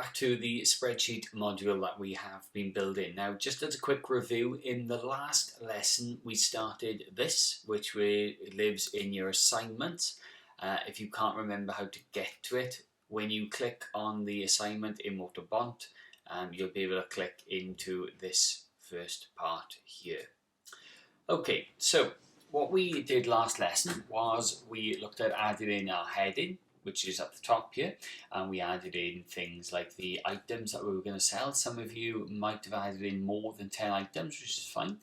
back to the spreadsheet module that we have been building. Now, just as a quick review, in the last lesson we started this, which lives in your assignments. If you can't remember how to get to it, when you click on the assignment in MotorBont, you'll be able to click into this first part here. Okay, so what we did last lesson was we looked at adding in our heading, which is at the top here, and we added in things like the items that we were going to sell. Some of you might have added in more than 10 items, which is fine.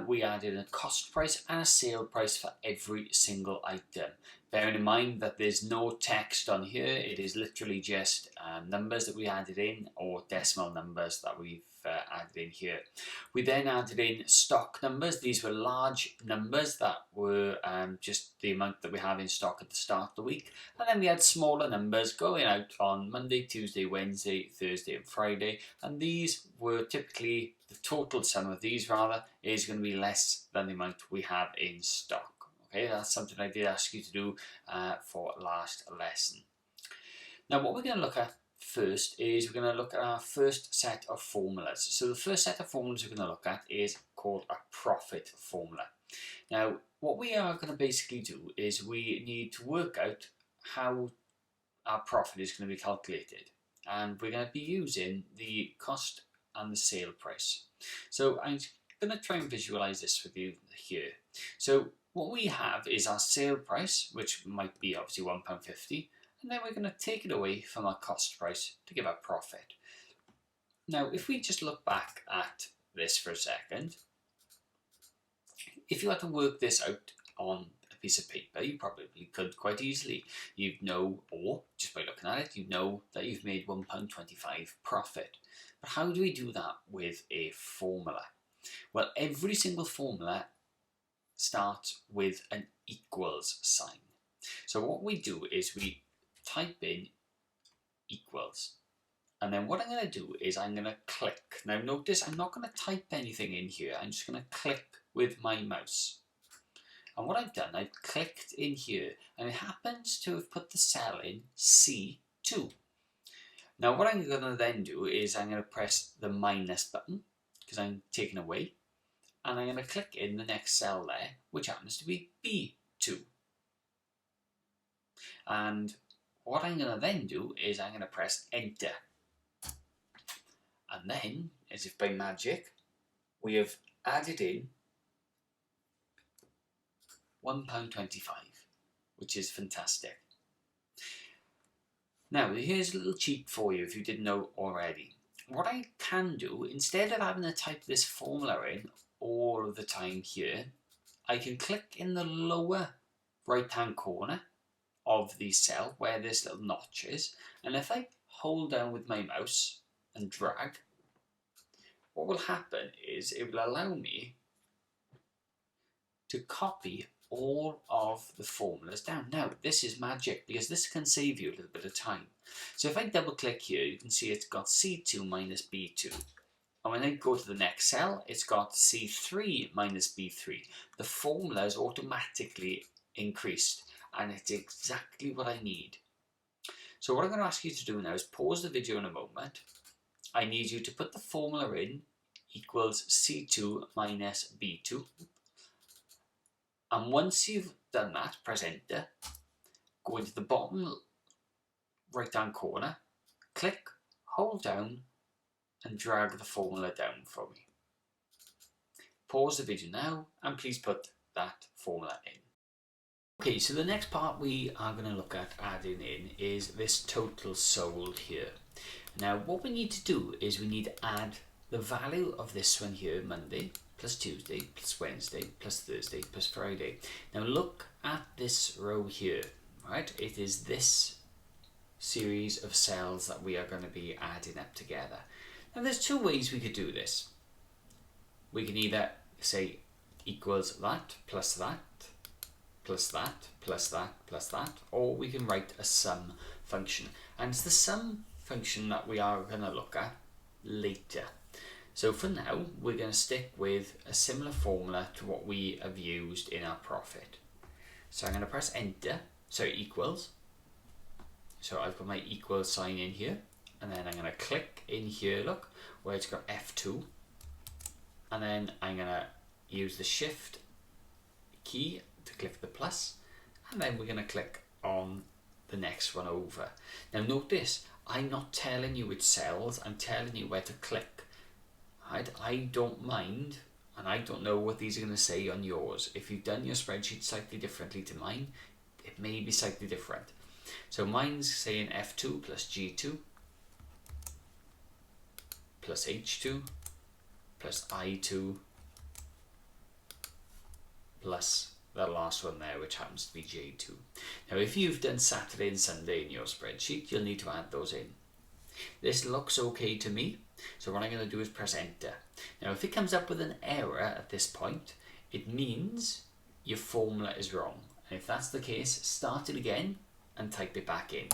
We added a cost price and a sale price for every single item. Bearing in mind that there's no text on here, it is literally just numbers that we added in, or decimal numbers that we've added in here. We then added in stock numbers. These were large numbers that were just the amount that we have in stock at the start of the week. And then we had smaller numbers going out on Monday, Tuesday, Wednesday, Thursday and Friday. And these were typically, the total sum of these rather, is going to be less than the amount we have in stock. Okay, that's something I did ask you to do for last lesson. Now what we're going to look at first is we're going to look at our first set of formulas. So the first set of formulas we're going to look at is called a profit formula. Now what we are going to basically do is we need to work out how our profit is going to be calculated, and we're going to be using the cost and the sale price. So I'm going to try and visualize this with you here. So what we have is our sale price, which might be obviously £1.50, and then we're going to take it away from our cost price to give our profit. Now, if we just look back at this for a second, if you had to work this out on a piece of paper, you probably could quite easily. You'd know, or just by looking at it, you'd know that you've made £1.25 profit. But how do we do that with a formula? Well, every single formula starts with an equals sign. So what we do is we type in equals, and then what I'm going to do is I'm going to click. Now notice I'm not going to type anything in here, I'm just going to click with my mouse. And what I've done, I've clicked in here, and it happens to have put the cell in C2. Now what I'm going to then do is I'm going to press the minus button, because I'm taking away, and I'm going to click in the next cell there, which happens to be B2. And what I'm going to then do is I'm going to press enter. And then, as if by magic, we have added in £1.25, which is fantastic. Now, here's a little cheat for you if you didn't know already. What I can do, instead of having to type this formula in all of the time here, I can click in the lower right hand corner of the cell where this little notch is, and if I hold down with my mouse and drag, what will happen is it will allow me to copy all of the formulas down. Now this is magic because this can save you a little bit of time. So if I double click here, you can see it's got C2 minus B2. And when I go to the next cell, it's got C3 minus B3. The formula is automatically increased, and it's exactly what I need. So what I'm going to ask you to do now is pause the video in a moment. I need you to put the formula in, equals C2 minus B2. And once you've done that, press enter. Go into the bottom right hand corner, click, hold down, and drag the formula down for me. Pause the video now, and please put that formula in. Okay, so the next part we are going to look at adding in is this total sold here. Now what we need to do is we need to add the value of this one here, Monday plus Tuesday plus Wednesday plus Thursday plus Friday. Now look at this row here, right? It is this series of cells that we are going to be adding up together. Now there's two ways we could do this. We can either say equals that plus that plus that plus that plus that, or we can write a sum function, and it's the sum function that we are going to look at later. So for now we're going to stick with a similar formula to what we have used in our profit. So I'm going to press enter, so equals, so I've got my equal sign in here, and then I'm going to click in here, look, where it's got F2, and then I'm going to use the Shift key to click the plus, and then we're going to click on the next one over. Now notice, I'm not telling you which cells, I'm telling you where to click. I don't mind, and I don't know what these are going to say on yours. If you've done your spreadsheet slightly differently to mine, it may be slightly different. So mine's saying F2 plus G2 plus H2 plus I2 plus the last one there, which happens to be J2. Now if you've done Saturday and Sunday in your spreadsheet, you'll need to add those in. This looks okay to me, so what I'm going to do is press enter. Now if it comes up with an error at this point, it means your formula is wrong. And if that's the case, start it again and type it back in.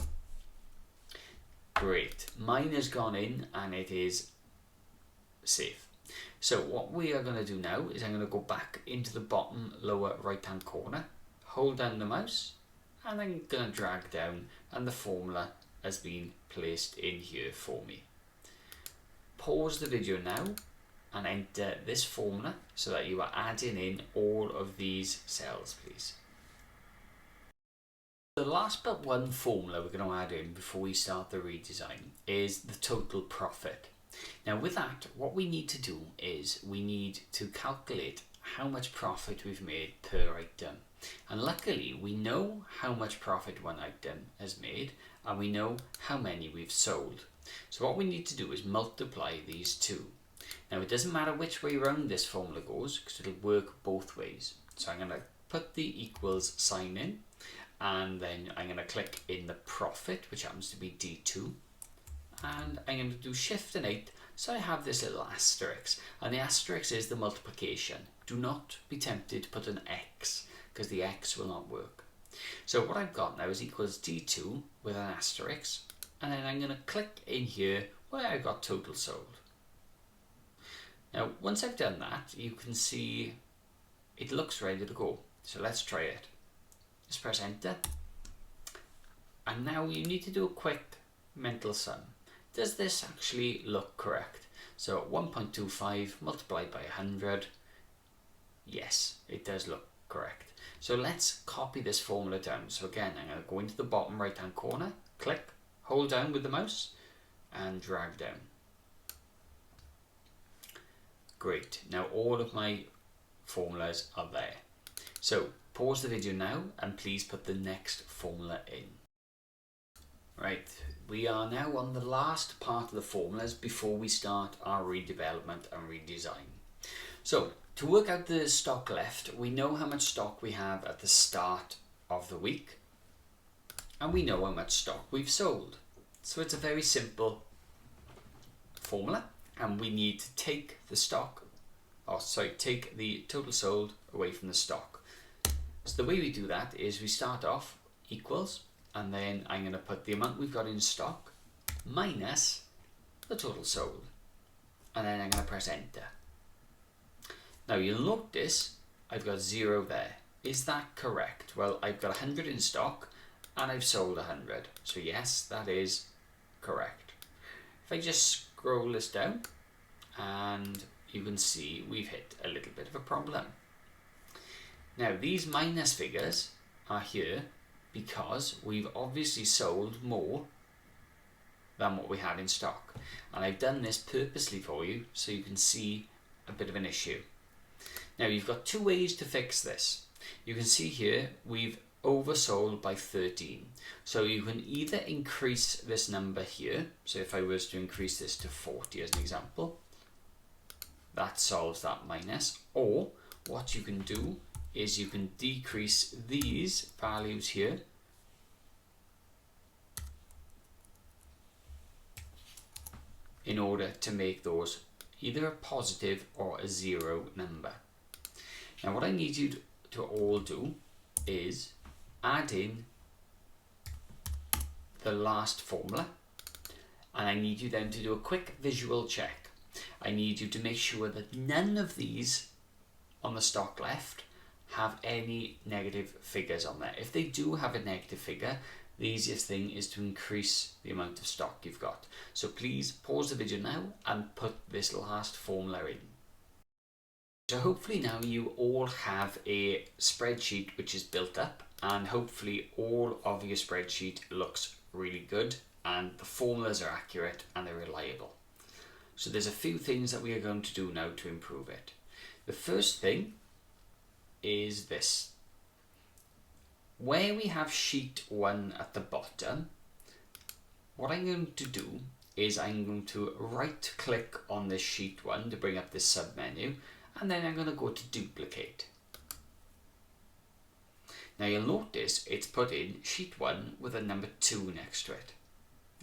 Great, mine has gone in and it is safe. So what we are going to do now is I'm going to go back into the bottom lower right hand corner, hold down the mouse, and I'm going to drag down, and the formula has been placed in here for me. Pause the video now and enter this formula so that you are adding in all of these cells, please. The last but one formula we're going to add in before we start the redesign is the total profit. Now with that, what we need to do is we need to calculate how much profit we've made per item. And luckily we know how much profit one item has made, and we know how many we've sold. So what we need to do is multiply these two. Now it doesn't matter which way around this formula goes, because it'll work both ways. So I'm going to put the equals sign in, and then I'm going to click in the profit, which happens to be D2, and I'm going to do Shift and 8, so I have this little asterisk, and the asterisk is the multiplication. Do not be tempted to put an X, because the X will not work. So what I've got now is equals D2 with an asterisk, and then I'm going to click in here where I've got total sold. Now once I've done that, you can see it looks ready to go. So let's try it. Just press enter, and now you need to do a quick mental sum. Does this actually look correct? So 1.25 multiplied by 100, yes, it does look correct. So let's copy this formula down. So again, I'm going to go into the bottom right hand corner, click, hold down with the mouse, and drag down. Great, now all of my formulas are there. So pause the video now and please put the next formula in. Right, we are now on the last part of the formulas before we start our redevelopment and redesign. So to work out the stock left, we know how much stock we have at the start of the week, and we know how much stock we've sold. So it's a very simple formula, and we need to take the stock, take the total sold away from the stock. So the way we do that is we start off equals, and then I'm going to put the amount we've got in stock minus the total sold, and then I'm going to press enter. Now you'll notice I've got 0 there. Is that correct? Well, I've got 100 in stock and I've sold 100. So yes, that is correct. If I just scroll this down, and you can see we've hit a little bit of a problem. Now these minus figures are here because we've obviously sold more than what we had in stock. And I've done this purposely for you so you can see a bit of an issue. Now you've got two ways to fix this. You can see here we've oversold by 13. So you can either increase this number here. So if I was to increase this to 40 as an example, that solves that minus. Or what you can do is you can decrease these values here in order to make those either a positive or a 0 number. Now what I need you to all do is add in the last formula, and I need you then to do a quick visual check. I need you to make sure that none of these on the stock left have any negative figures on there. If they do have a negative figure, the easiest thing is to increase the amount of stock you've got. So please pause the video now and put this last formula in. So hopefully now you all have a spreadsheet which is built up, and hopefully all of your spreadsheet looks really good and the formulas are accurate and they're reliable. So there's a few things that we are going to do now to improve it. The first thing is this. Where we have sheet 1 at the bottom, what I'm going to do is I'm going to right click on this sheet 1 to bring up this sub menu, and then I'm going to go to duplicate. Now you'll notice it's put in sheet 1 with a number 2 next to it.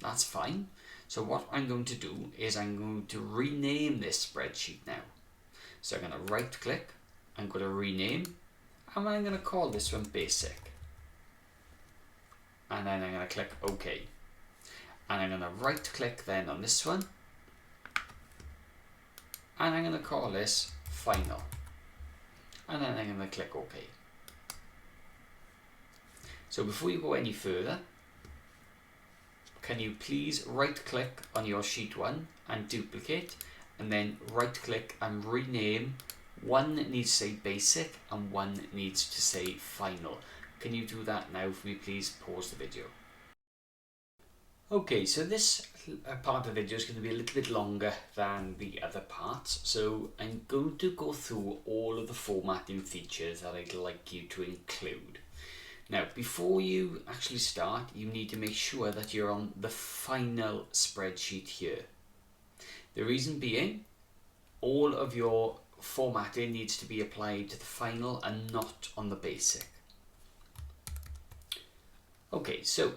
That's fine. So what I'm going to do is I'm going to rename this spreadsheet now. So I'm going to right click, I'm going to rename, and I'm going to call this one basic. And then I'm going to click OK. And I'm going to right click then on this one, and I'm going to call this final. And then I'm going to click OK. So before you go any further, can you please right click on your sheet 1 and duplicate, and then right click and rename. One needs to say basic and one needs to say final. Can you do that now for me, please? Pause the video. Okay, so this part of the video is going to be a little bit longer than the other parts, so I'm going to go through all of the formatting features that I'd like you to include. Now, before you actually start, you need to make sure that you're on the final spreadsheet here. The reason being, all of your formatting needs to be applied to the final and not on the basic. Okay, so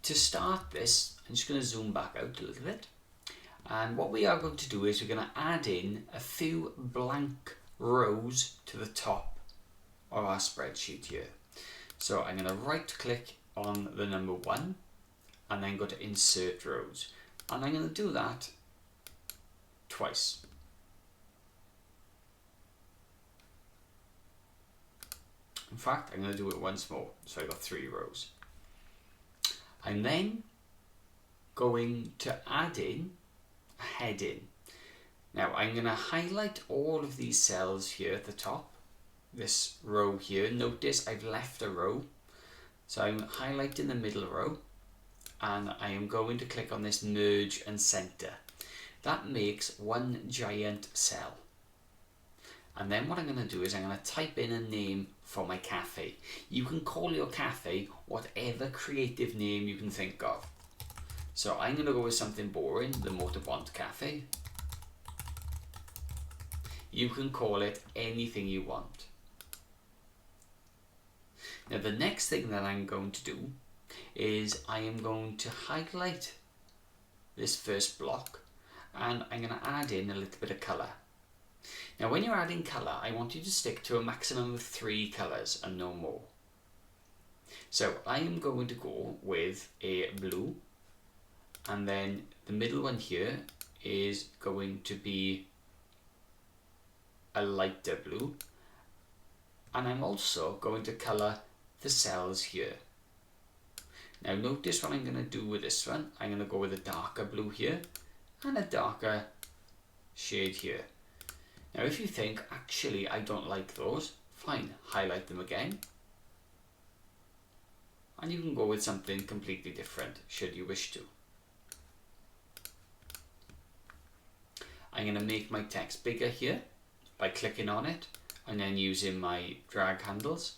to start this, I'm just going to zoom back out a little bit. And what we are going to do is we're going to add in a few blank rows to the top of our spreadsheet here. So I'm going to right click on the number 1 and then go to insert rows. And I'm going to do that twice. In fact, I'm going to do it once more. So I've got 3 rows. I'm then going to add in a heading. Now I'm going to highlight all of these cells here at the top. This row here, notice I've left a row, so I'm highlighting the middle row and I am going to click on this merge and center. That makes one giant cell. And then what I'm going to do is I'm going to type in a name for my cafe. You can call your cafe whatever creative name you can think of. So I'm going to go with something boring, the MotorBont Cafe. You can call it anything you want. Now the next thing that I'm going to do is I am going to highlight this first block and I'm going to add in a little bit of colour. Now when you're adding colour, I want you to stick to a maximum of 3 colours and no more. So I am going to go with a blue, and then the middle one here is going to be a lighter blue, and I'm also going to colour the cells here. Now notice what I'm going to do with this one. I'm going to go with a darker blue here and a darker shade here. Now if you think, actually I don't like those, fine, highlight them again. And you can go with something completely different should you wish to. I'm going to make my text bigger here by clicking on it and then using my drag handles.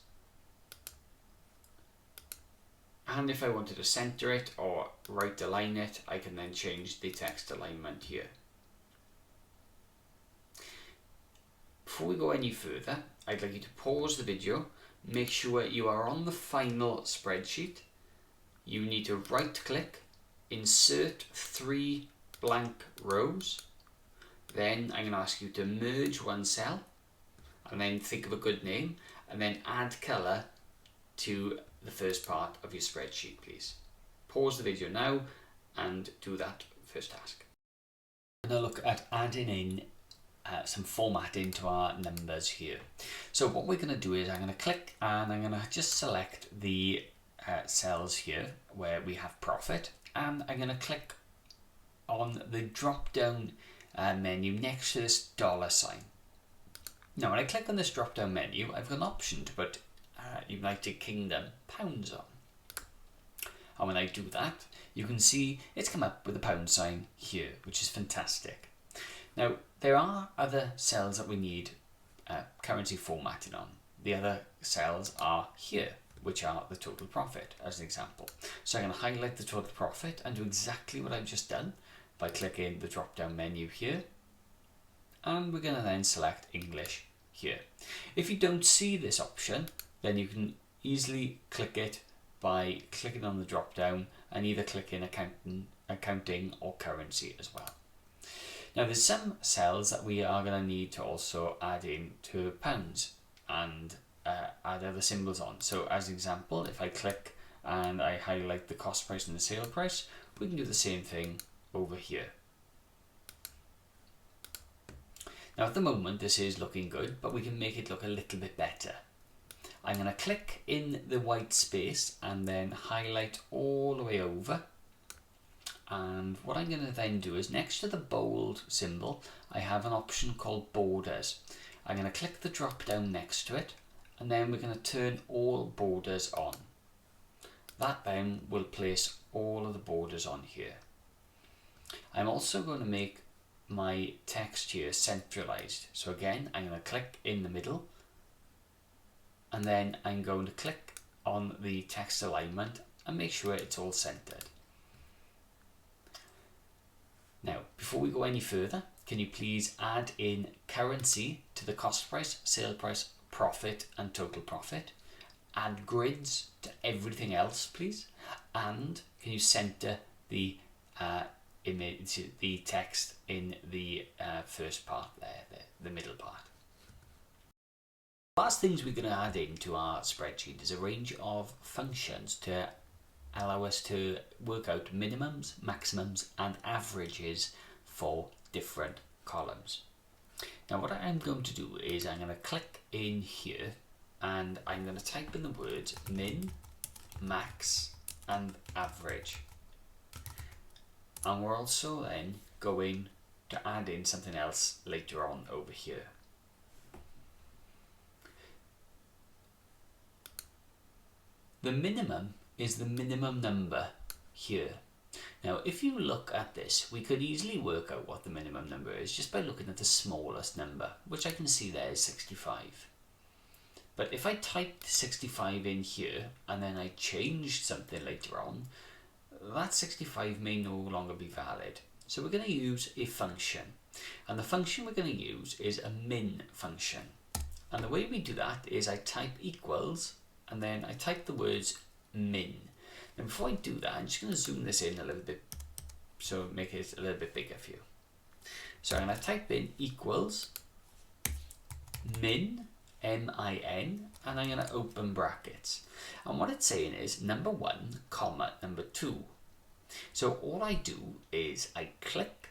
And if I wanted to center it or right align it, I can then change the text alignment here. Before we go any further, I'd like you to pause the video, make sure you are on the final spreadsheet. You need to right click, insert 3 blank rows. Then I'm going to ask you to merge one cell and then think of a good name and then add colour to the first part of your spreadsheet, please. Pause the video now and do that first task. Now look at adding in some formatting to our numbers here. So what we're going to do is I'm going to click and I'm going to just select the cells here where we have profit, and I'm going to click on the drop down menu next to this $sign. Now when I click on this drop down menu, I've got an option to put United Kingdom pounds on. And when I do that, you can see it's come up with a pound sign here, which is fantastic. Now, there are other cells that we need currency formatting on. The other cells are here, which are the total profit, as an example. So I'm going to highlight the total profit and do exactly what I've just done by clicking the drop-down menu here. And we're going to then select English here. If you don't see this option, then you can easily click it by clicking on the drop down and either click in accounting or currency as well. Now there's some cells that we are going to need to also add in to pounds and add other symbols on. So as an example, if I click and I highlight the cost price and the sale price, we can do the same thing over here. Now at the moment this is looking good, but we can make it look a little bit better. I'm going to click in the white space and then highlight all the way over. And what I'm going to then do is next to the bold symbol, I have an option called borders. I'm going to click the drop down next to it, and then we're going to turn all borders on. That then will place all of the borders on here. I'm also going to make my text here centralized. So again, I'm going to click in the middle, and then I'm going to click on the text alignment and make sure it's all centered. Now, before we go any further, can you please add in currency to the cost price, sale price, profit and total profit? Add grids to everything else, please. And can you center the image, the text in the first part there, the middle part. Last things we're going to add into our spreadsheet is a range of functions to allow us to work out minimums, maximums and averages for different columns. Now what I'm going to do is I'm going to click in here and I'm going to type in the words min, max and average. And we're also then going to add in something else later on over here. The minimum is the minimum number here. Now if you look at this, we could easily work out what the minimum number is just by looking at the smallest number, which I can see there is 65. But if I typed 65 in here and then I changed something later on, that 65 may no longer be valid. So we're going to use a function, and the function we're going to use is a min function. And the way we do that is I type equals and then I type the words min. Now before I do that, I'm just going to zoom this in a little bit so make it a little bit bigger for you. So I'm going to type in equals min, M-I-N, and I'm going to open brackets. And what it's saying is number 1, comma, number 2. So all I do is I click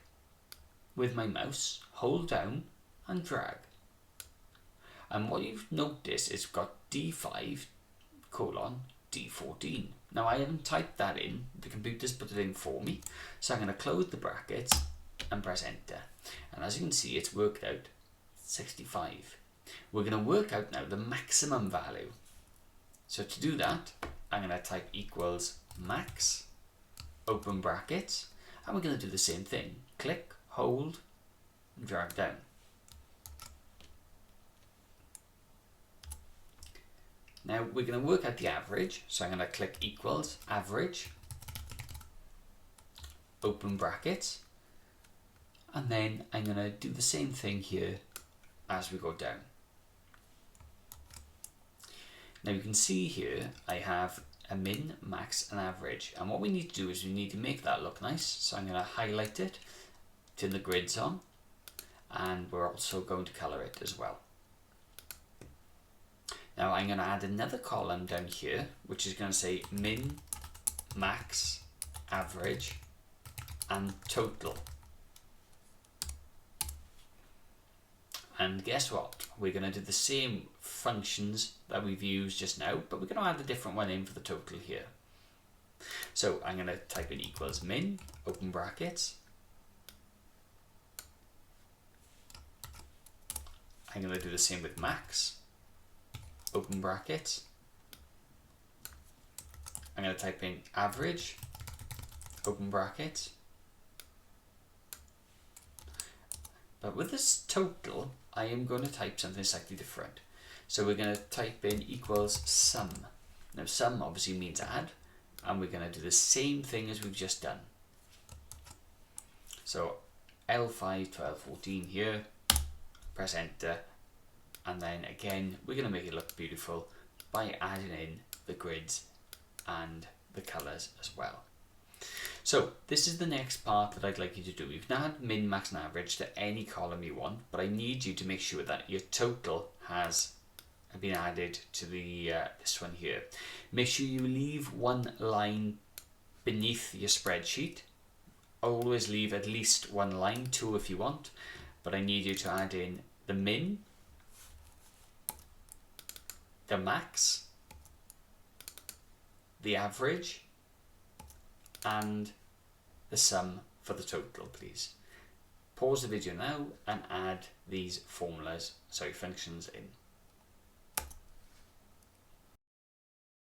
with my mouse, hold down and drag. And what you've noticed is got D5 colon D14. Now I haven't typed that in, the computer's put it in for me. So I'm going to close the brackets and press enter. And as you can see, it's worked out 65. We're going to work out now the maximum value. So to do that, I'm going to type equals max, open brackets, and we're going to do the same thing. Click, hold, and drag down. Now we're going to work out the average, so I'm going to click equals average, open brackets, and then I'm going to do the same thing here as we go down. Now you can see here I have a min, max and average, and what we need to do is we need to make that look nice. So I'm going to highlight it, turn the grids on, and we're also going to color it as well. Now I'm going to add another column down here, which is going to say min, max, average, and total. And guess what? We're going to do the same functions that we've used just now, but we're going to add a different one in for the total here. So I'm going to type in equals min, open brackets. I'm going to do the same with max, open brackets. I'm going to type in average, open brackets. But with this total, I am going to type something slightly different. So we're going to type in equals sum. Now sum obviously means add, and we're going to do the same thing as we've just done. So L5, 12, 14 here, press enter, and then again we're going to make it look beautiful by adding in the grids and the colours as well. So this is the next part that I'd like you to do. You've now had min, max and average to any column you want, but I need you to make sure that your total has been added to the this one here. Make sure you leave one line beneath your spreadsheet. Always leave at least one line, 2 if you want, but I need you to add in the min, the max, the average, and the sum for the total, please. Pause the video now and add these functions in.